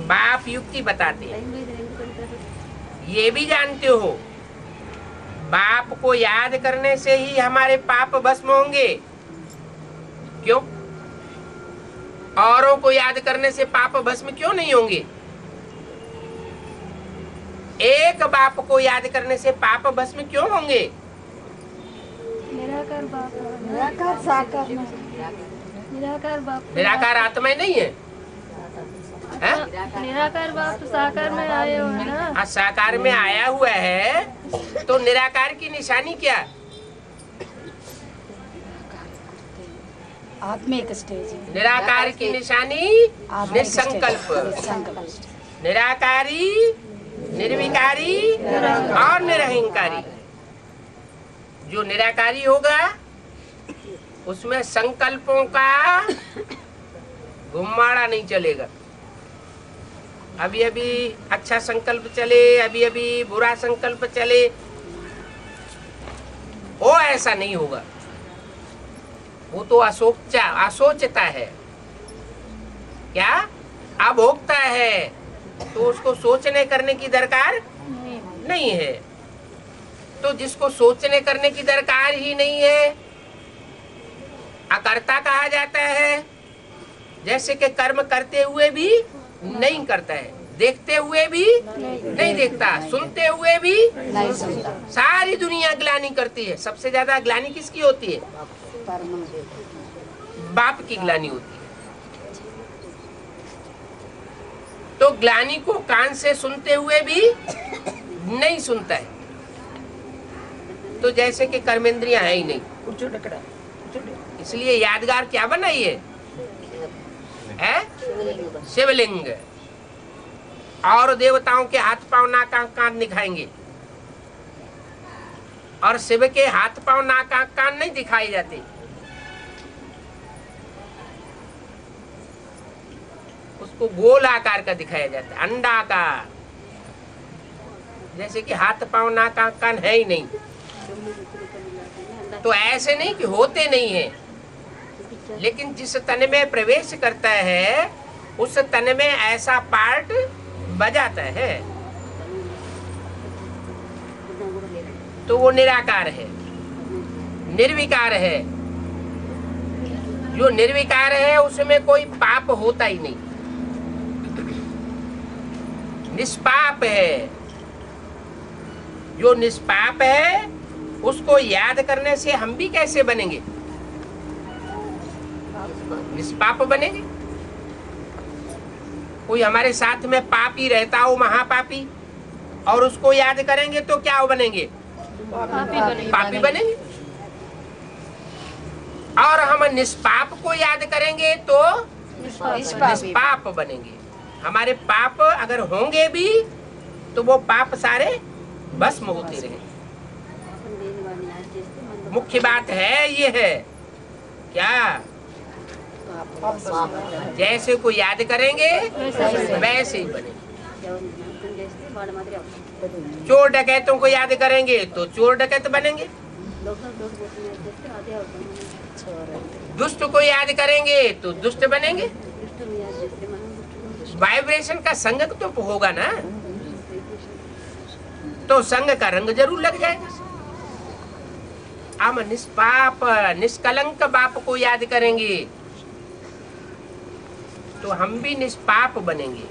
बाप युक्ति बताते हैं। ये भी जानते हो बाप को याद करने से ही हमारे पाप भस्म होंगे। क्यों? औरों को याद करने से पाप भस्म क्यों नहीं होंगे? एक बाप को याद करने से पाप भस्म क्यों होंगे? निराकार बाप, निराकार साकार, निराकार बाप, निराकार आत्मा नहीं है, है? निराकार बाप साकार में आए हुए हैं ना। साकार में आया हुआ है, तो निराकार की निशानी क्या? आत्मिक स्टेज। निराकार की निशानी निसंकल्प, निराकारी, निर्विकारी और निरहंकारी। जो निराकारी होगा उसमें संकल्पों का घुमाड़ा नहीं चलेगा। अभी अभी अच्छा संकल्प चले, अभी अभी बुरा संकल्प चले, वो ऐसा नहीं होगा। वो तो असोचता है। क्या? अभोक्ता है, तो उसको सोचने करने की दरकार नहीं है। तो जिसको सोचने करने की दरकार ही नहीं है, अकर्ता कहा जाता है। जैसे कि कर्म करते हुए भी नहीं करता है, देखते हुए भी नहीं देखता, सुनते हुए भी नहीं सुनता। सारी दुनिया ग्लानि करती है। सबसे ज्यादा ग्लानि किसकी होती है? बाप की ग्लानि होती है। तो ग्लानि को कान से सुनते हुए भी नहीं सुनता है। तो जैसे कि कर्मेंद्रियां है ही नहीं, इसलिए यादगार क्या बनाई है? शिवलिंग। और देवताओं के हाथ पांव नाक आंख कान दिखाएंगे, और शिव के हाथ पांव नाक आंख कान नहीं दिखाए जाते। उसको गोल आकार का दिखाया जाता है, अंडाकार। जैसे कि हाथ पांव नाक आंख कान है ही नहीं। तो ऐसे नहीं कि होते नहीं है, लेकिन जिस तन में प्रवेश करता है उस तन में ऐसा पार्ट बजाता है, तो वो निराकार है, निर्विकार है। जो निर्विकार है उसमें कोई पाप होता ही नहीं, निष्पाप है। जो निष्पाप है उसको याद करने से हम भी कैसे बनेंगे? निष्पाप बनेंगे। कोई हमारे साथ में पापी रहता हो, महापापी, और उसको याद करेंगे तो क्या बनेंगे? पापी बनेंगे। और हम निष्पाप को याद करेंगे तो निष्पाप बनेंगे। हमारे पाप अगर होंगे भी तो वो पाप सारे भस्म होते रहे। मुख्य बात है ये है क्या? जैसे को याद करेंगे वैसे ही बनेंगे। चोर डकैतों को याद करेंगे तो चोर डकैत बनेंगे। दुष्ट को याद करेंगे तो दुष्ट बनेंगे। वाइब्रेशन का संग तो होगा ना, तो संग का रंग जरूर लग जाएगा। हम निष्पाप निष्कलंक बाप को याद करेंगे तो हम भी निष्पाप बनेंगे।